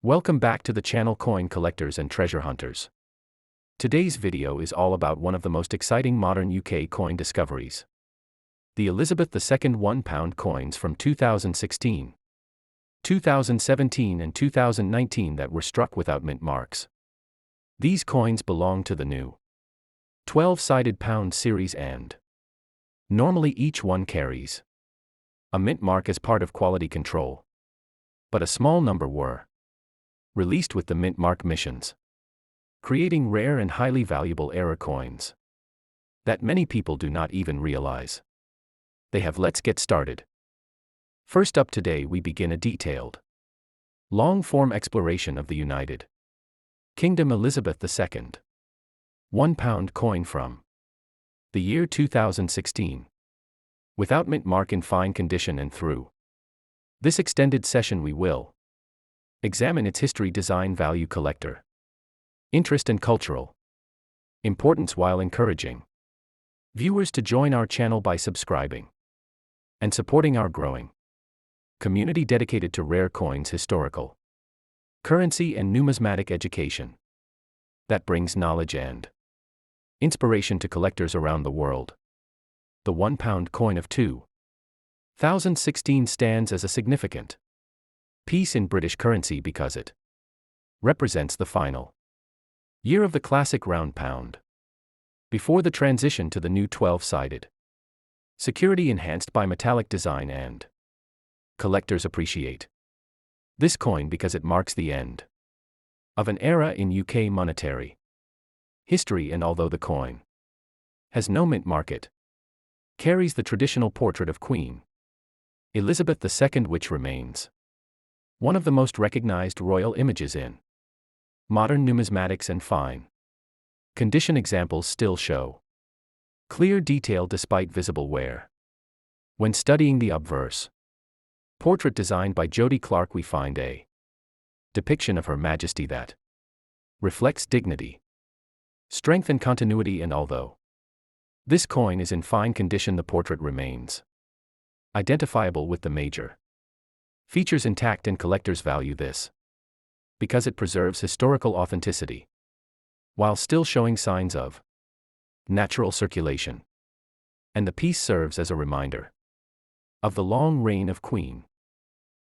Welcome back to the channel Coin Collectors and Treasure Hunters. Today's video is all about one of the most exciting modern UK coin discoveries. The Elizabeth II £1 coins from 2016, 2017 and 2019 that were struck without mint marks. These coins belong to the new 12-sided pound series and normally each one carries a mint mark as part of quality control. But a small number were released with the mint mark missions, creating rare and highly valuable era coins that many people do not even realize they have. Let's get started. First up, today we begin a detailed, long-form exploration of the United Kingdom Elizabeth II £1 coin from the year 2016, without mint mark, in fine condition, and through this extended session we will examine its history, design, value, collector interest and cultural importance, while encouraging viewers to join our channel by subscribing and supporting our growing community dedicated to rare coins, historical currency and numismatic education that brings knowledge and inspiration to collectors around the world. The £1 coin of 2016 stands as a significant piece in British currency because it represents the final year of the classic round pound, before the transition to the new 12-sided security enhanced by metallic design, and collectors appreciate this coin because it marks the end of an era in UK monetary history. And although the coin has no mint mark, it carries the traditional portrait of Queen Elizabeth II, which remains one of the most recognized royal images in modern numismatics, and fine condition examples still show clear detail despite visible wear. When studying the obverse portrait designed by Jody Clark, we find a depiction of Her Majesty that reflects dignity, strength and continuity, and although this coin is in fine condition, the portrait remains identifiable with the major features intact, and collectors value this because it preserves historical authenticity while still showing signs of natural circulation. And the piece serves as a reminder of the long reign of Queen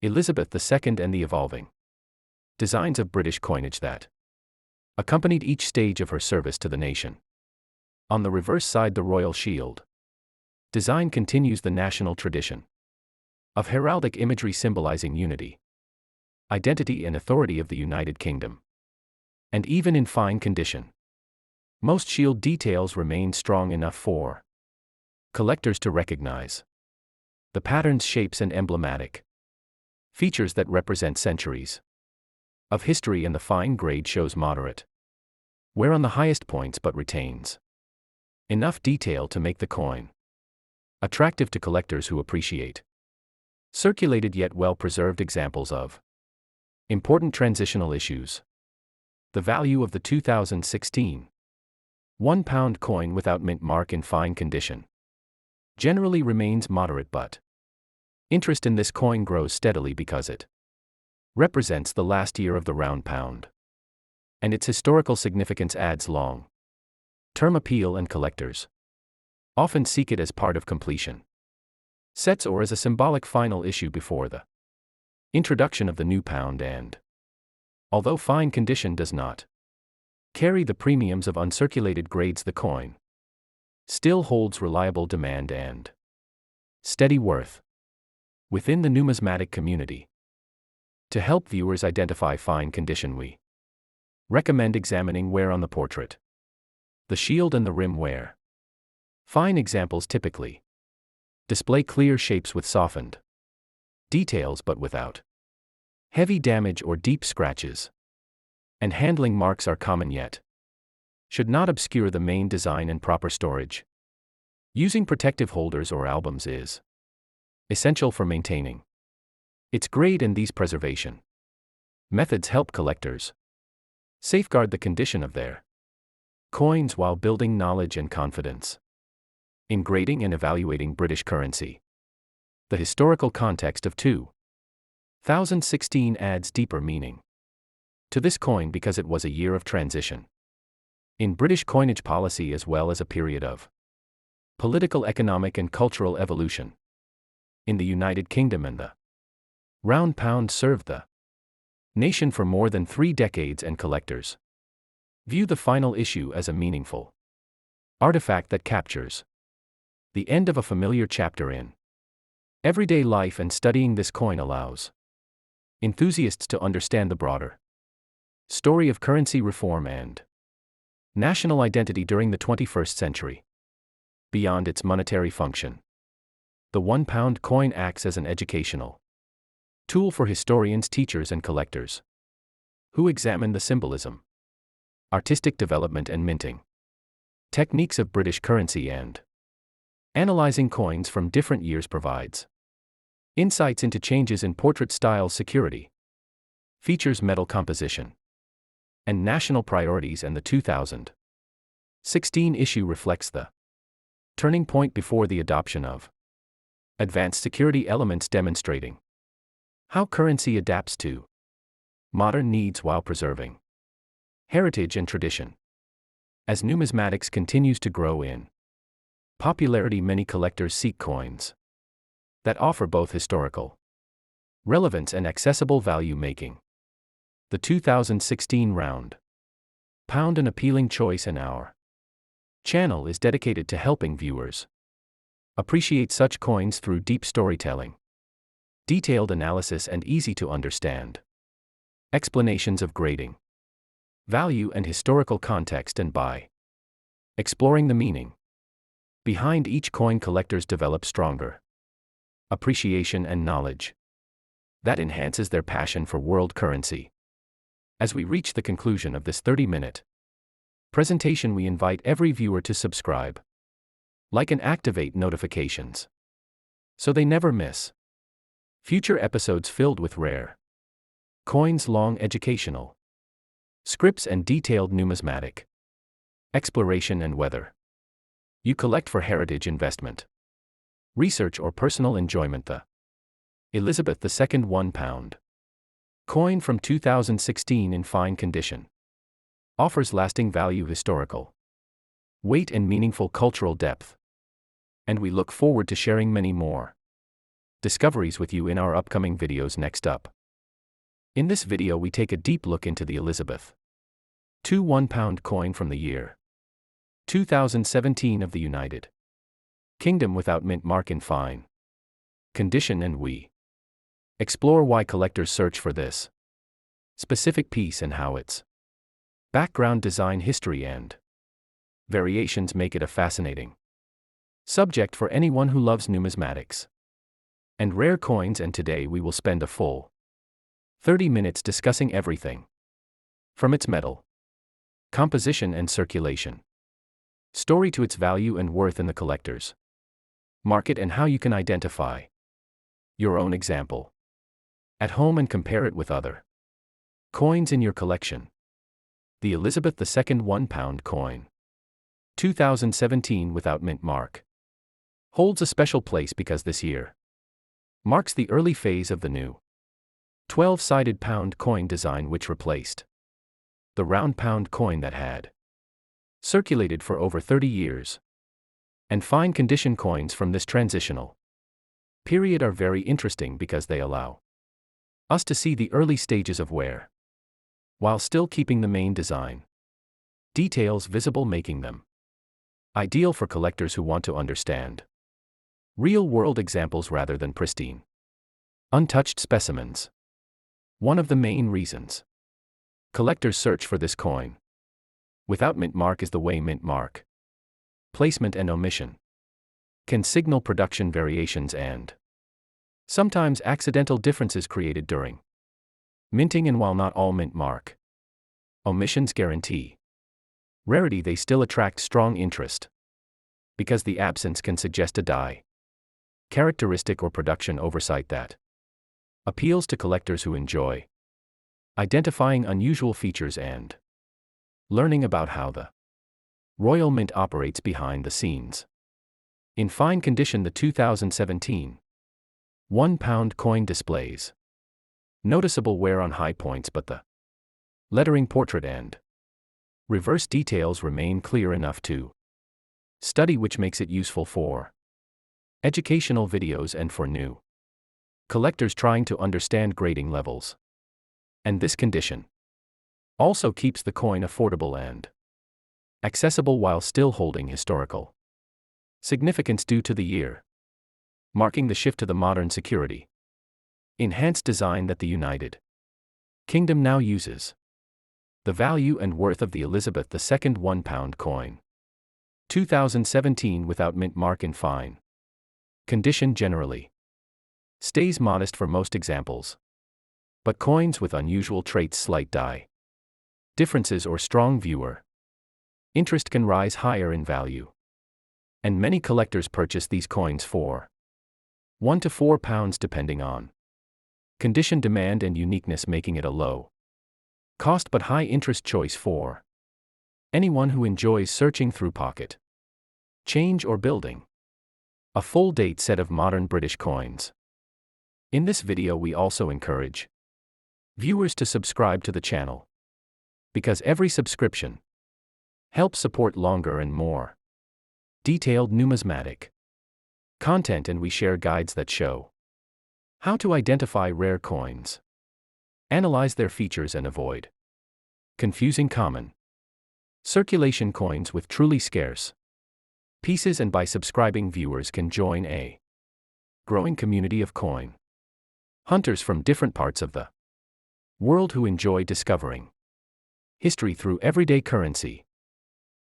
Elizabeth II and the evolving designs of British coinage that accompanied each stage of her service to the nation. On the reverse side, the royal shield design continues the national tradition of heraldic imagery symbolizing unity, identity and authority of the United Kingdom. And even in fine condition, most shield details remain strong enough for collectors to recognize the patterns, shapes and emblematic features that represent centuries of history, and the fine grade shows moderate wear on the highest points but retains enough detail to make the coin attractive to collectors who appreciate circulated yet well-preserved examples of important transitional issues. The value of the 2016 £1 coin without mint mark in fine condition generally remains moderate, but interest in this coin grows steadily because it represents the last year of the round pound, and its historical significance adds long-term appeal, and collectors often seek it as part of completion sets or as a symbolic final issue before the introduction of the new pound. And although fine condition does not carry the premiums of uncirculated grades, the coin still holds reliable demand and steady worth within the numismatic community. To help viewers identify fine condition, we recommend examining wear on the portrait, the shield and the rim wear. Fine examples typically display clear shapes with softened details but without heavy damage or deep scratches. And handling marks are common yet should not obscure the main design, and proper storage using protective holders or albums is essential for maintaining its grade, and these preservation methods help collectors safeguard the condition of their coins while building knowledge and confidence in grading and evaluating British currency. The historical context of 2016 adds deeper meaning. to this coin because it was a year of transition in British coinage policy as well as a period of political, economic and cultural evolution in the United Kingdom, and the round pound served the nation for more than 3 decades, and collectors view the final issue as a meaningful artifact that captures the end of a familiar chapter in everyday life, and studying this coin allows enthusiasts to understand the broader story of currency reform and national identity during the 21st century. Beyond its monetary function, the £1 coin acts as an educational tool for historians, teachers, and collectors who examine the symbolism, artistic development, and minting techniques of British currency, and analyzing coins from different years provides insights into changes in portrait style, security features, metal composition, and national priorities, and the 2016 issue reflects the turning point before the adoption of advanced security elements, demonstrating how currency adapts to modern needs while preserving heritage and tradition. As numismatics continues to grow in popularity, many collectors seek coins that offer both historical relevance and accessible value, making the 2016 round pound an appealing choice, and our channel is dedicated to helping viewers appreciate such coins through deep storytelling, detailed analysis, and easy-to-understand explanations of grading, value, and historical context, and by exploring the meaning behind each coin, collectors develop stronger appreciation and knowledge that enhances their passion for world currency. As we reach the conclusion of this 30-minute presentation, we invite every viewer to subscribe, like, and activate notifications so they never miss future episodes filled with rare coins, long educational scripts, and detailed numismatic exploration. And whether you collect for heritage, investment, research, or personal enjoyment, the Elizabeth II £1 coin from 2016 in fine condition offers lasting value, historical weight, and meaningful cultural depth. And we look forward to sharing many more discoveries with you in our upcoming videos. Next up, in this video we take a deep look into the Elizabeth II £1 coin from the year 2017 of the United Kingdom without mint mark, in fine condition, and we explore why collectors search for this specific piece and how its background, design, history, and variations make it a fascinating subject for anyone who loves numismatics and rare coins. And today we will spend a full 30 minutes discussing everything from its metal composition and circulation story to its value and worth in the collector's market, and how you can identify your own example at home and compare it with other coins in your collection. The Elizabeth II £1 coin 2017 without mint mark holds a special place because this year marks the early phase of the new 12-sided pound coin design, which replaced the round pound coin that had circulated for over 30 years. And fine condition coins from this transitional period are very interesting because they allow us to see the early stages of wear, while still keeping the main design details visible, making them ideal for collectors who want to understand real-world examples rather than pristine, untouched specimens. One of the main reasons collectors search for this coin without mint mark is the way mint mark placement and omission can signal production variations and sometimes accidental differences created during minting. And while not all mint mark omissions guarantee rarity, they still attract strong interest because the absence can suggest a die characteristic or production oversight that appeals to collectors who enjoy identifying unusual features and learning about how the Royal Mint operates behind the scenes. In fine condition, the 2017 £1 coin displays noticeable wear on high points, but the Lettering, portrait and reverse details remain clear enough to study, which makes it useful for educational videos and for new collectors trying to understand grading levels. And this condition also keeps the coin affordable and accessible while still holding historical significance due to the year, marking the shift to the modern security enhanced design that the United Kingdom now uses. The value and worth of the Elizabeth II £1 coin. 2017 without mint mark in fine condition generally stays modest for most examples. But coins with unusual traits, slight die differences or strong viewer interest can rise higher in value. And many collectors purchase these coins for £1 to £4 depending on condition, demand and uniqueness, making it a low cost but high interest choice for anyone who enjoys searching through pocket change or building a full date set of modern British coins. In this video we also encourage viewers to subscribe to the channel, because every subscription helps support longer and more detailed numismatic content, and we share guides that show how to identify rare coins, analyze their features and avoid confusing common circulation coins with truly scarce pieces. And by subscribing, viewers can join a growing community of coin hunters from different parts of the world who enjoy discovering history through everyday currency.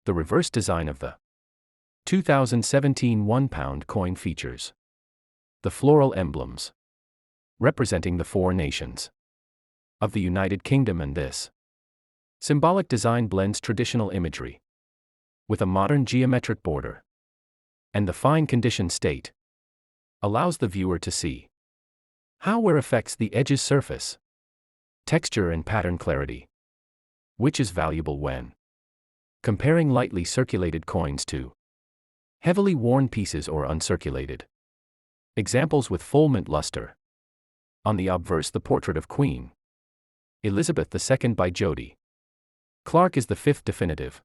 The reverse design of the 2017 £1 coin features the floral emblems representing the four nations of the United Kingdom, and this symbolic design blends traditional imagery with a modern geometric border, and the fine condition state allows the viewer to see how wear affects the edges, surface texture and pattern clarity, which is valuable when comparing lightly circulated coins to heavily worn pieces or uncirculated examples with full mint luster. On the obverse, the portrait of Queen Elizabeth II by Jody Clark is the fifth definitive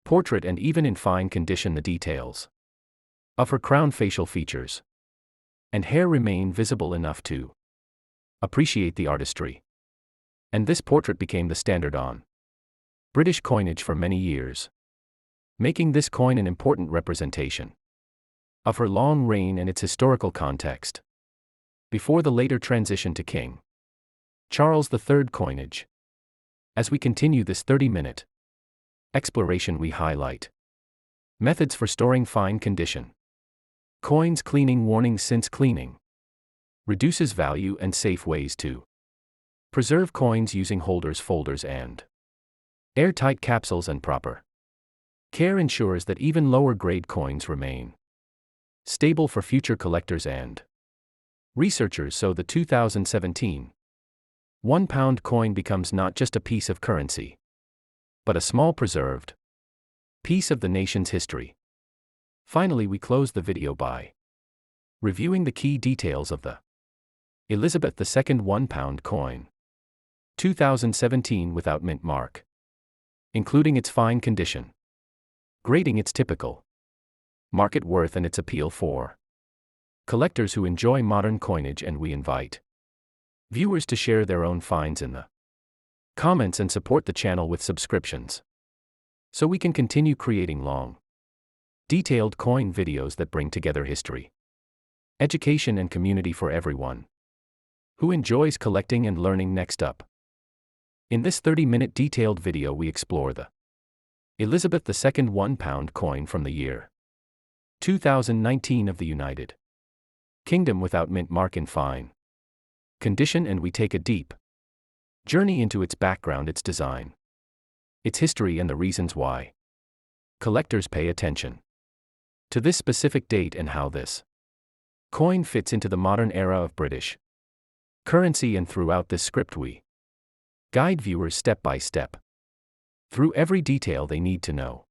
portrait, and even in fine condition the details of her crown, facial features and hair remain visible enough to appreciate the artistry. And this portrait became the standard on British coinage for many years, making this coin an important representation of her long reign and its historical context before the later transition to King Charles III coinage. As we continue this 30-minute exploration, we highlight methods for storing fine condition coins, cleaning warnings since cleaning reduces value, and safe ways to preserve coins using holders, folders and airtight capsules, and proper care ensures that even lower grade coins remain stable for future collectors and researchers. So the 2017 £1 coin becomes not just a piece of currency, but a small preserved piece of the nation's history. Finally, we close the video by reviewing the key details of the Elizabeth II £1 coin 2017 without mint mark, including its fine condition, grading, its typical market worth, and its appeal for collectors who enjoy modern coinage. And we invite viewers to share their own finds in the comments and support the channel with subscriptions, so we can continue creating long, detailed coin videos that bring together history, education and community for everyone who enjoys collecting and learning. Next up, in this 30-minute detailed video, we explore the Elizabeth II £1 coin from the year 2019 of the United Kingdom without mint mark in fine condition, and we take a deep journey into its background, its design, its history, and the reasons why collectors pay attention to this specific date, and how this coin fits into the modern era of British currency. And throughout this script we guide viewers step by step through every detail they need to know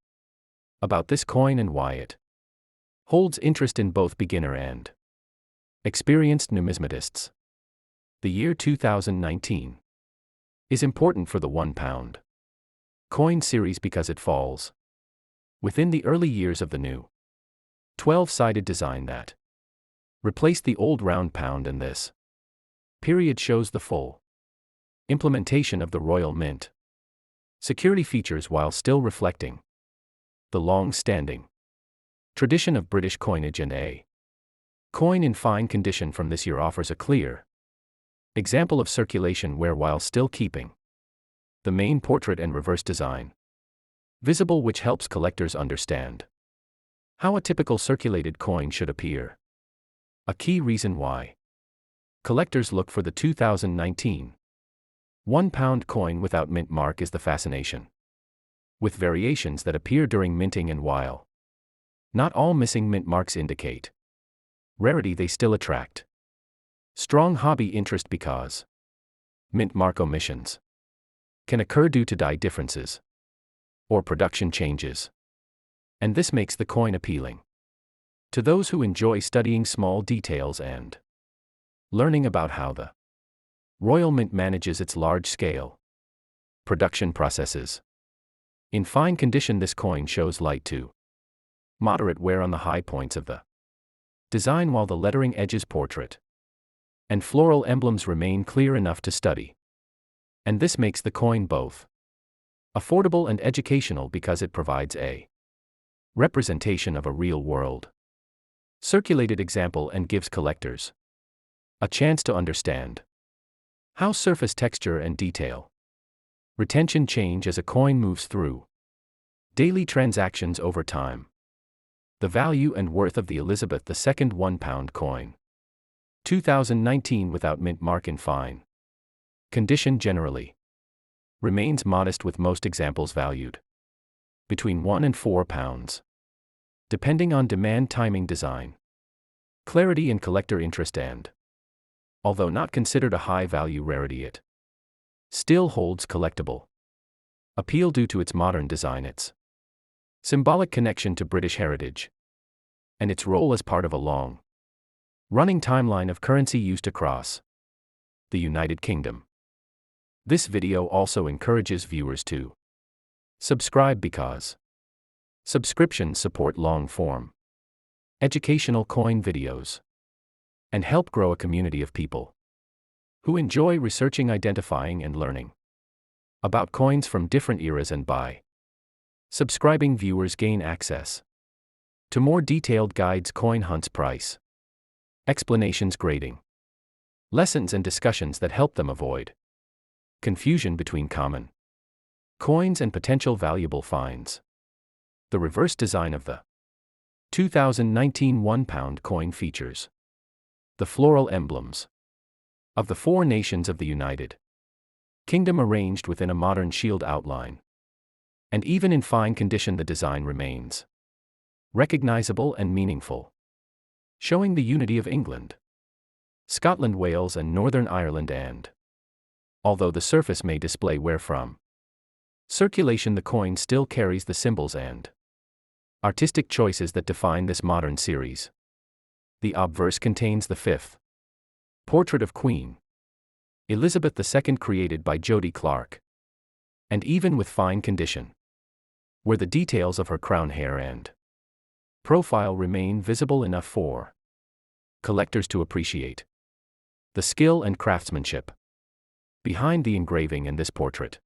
about this coin and why it holds interest in both beginner and experienced numismatists. The year 2019 is important for the £1 coin series because it falls within the early years of the new 12-sided design that replaced the old round pound, and this period shows the full implementation of the Royal Mint security features while still reflecting the long-standing tradition of British coinage, and a coin in fine condition from this year offers a clear example of circulation where, while still keeping the main portrait and reverse design visible, which helps collectors understand how a typical circulated coin should appear. A key reason why collectors look for the 2019 £1 coin without mint mark is the fascination with variations that appear during minting, and while not all missing mint marks indicate rarity, they still attract strong hobby interest because mint mark omissions can occur due to die differences or production changes, and this makes the coin appealing to those who enjoy studying small details and learning about how the Royal Mint manages its large-scale production processes. In fine condition, this coin shows light to moderate wear on the high points of the design, while the lettering edges, portrait and floral emblems remain clear enough to study. And this makes the coin both affordable and educational because it provides a representation of a real-world circulated example and gives collectors a chance to understand how surface texture and detail retention change as a coin moves through daily transactions over time. The value and worth of the Elizabeth II £1 coin 2019 without mint mark in fine condition generally remains modest, with most examples valued between £1 and £4, depending on demand, timing, design, clarity, and collector interest, and although not considered a high-value rarity, it still holds collectible appeal due to its modern design, its symbolic connection to British heritage, and its role as part of a long-running timeline of currency used across the United Kingdom. This video also encourages viewers to subscribe because subscriptions support long-form educational coin videos and help grow a community of people who enjoy researching, identifying, and learning about coins from different eras, and by subscribing, viewers gain access to more detailed guides, coin hunts, price explanations, grading lessons, and discussions that help them avoid confusion between common coins and potential valuable finds. The reverse design of the 2019 £1 coin features the floral emblems of the four nations of the United Kingdom arranged within a modern shield outline. And even in fine condition, the design remains recognizable and meaningful, showing the unity of England, Scotland, Wales, and Northern Ireland. And although the surface may display wear from circulation, the coin still carries the symbols and artistic choices that define this modern series. The obverse contains the fifth portrait of Queen Elizabeth II, created by Jody Clark, and even with fine condition, where the details of her crown, hair, and profile remain visible enough for collectors to appreciate the skill and craftsmanship behind the engraving, and this portrait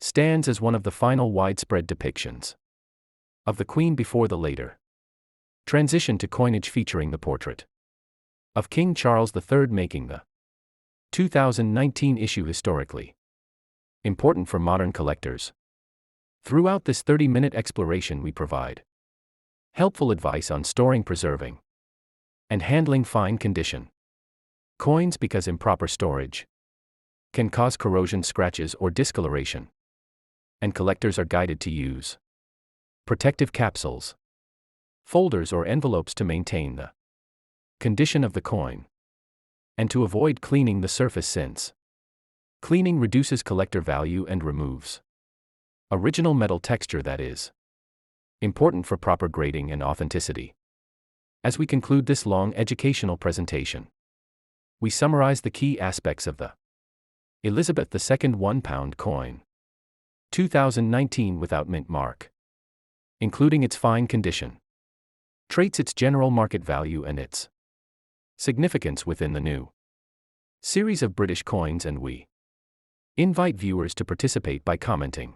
stands as one of the final widespread depictions of the Queen before the later transition to coinage featuring the portrait of King Charles III, making the 2019 issue historically important for modern collectors. Throughout this 30-minute exploration, we provide helpful advice on storing, preserving, and handling fine condition coins, because improper storage can cause corrosion, scratches, or discoloration, and collectors are guided to use protective capsules, folders, or envelopes to maintain the condition of the coin, and to avoid cleaning the surface, since cleaning reduces collector value and removes original metal texture that is important for proper grading and authenticity. As we conclude this long educational presentation, we summarize the key aspects of the Elizabeth II £1 coin. 2019 without mint mark. Including its fine condition. Traits, its general market value and its significance within the new series of British coins, and we invite viewers to participate by commenting,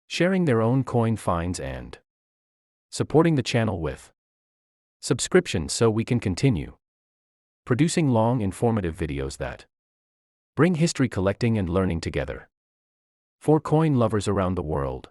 sharing their own coin finds, and supporting the channel with subscription so we can continue producing long, informative videos that bring history collecting and learning together for coin lovers around the world.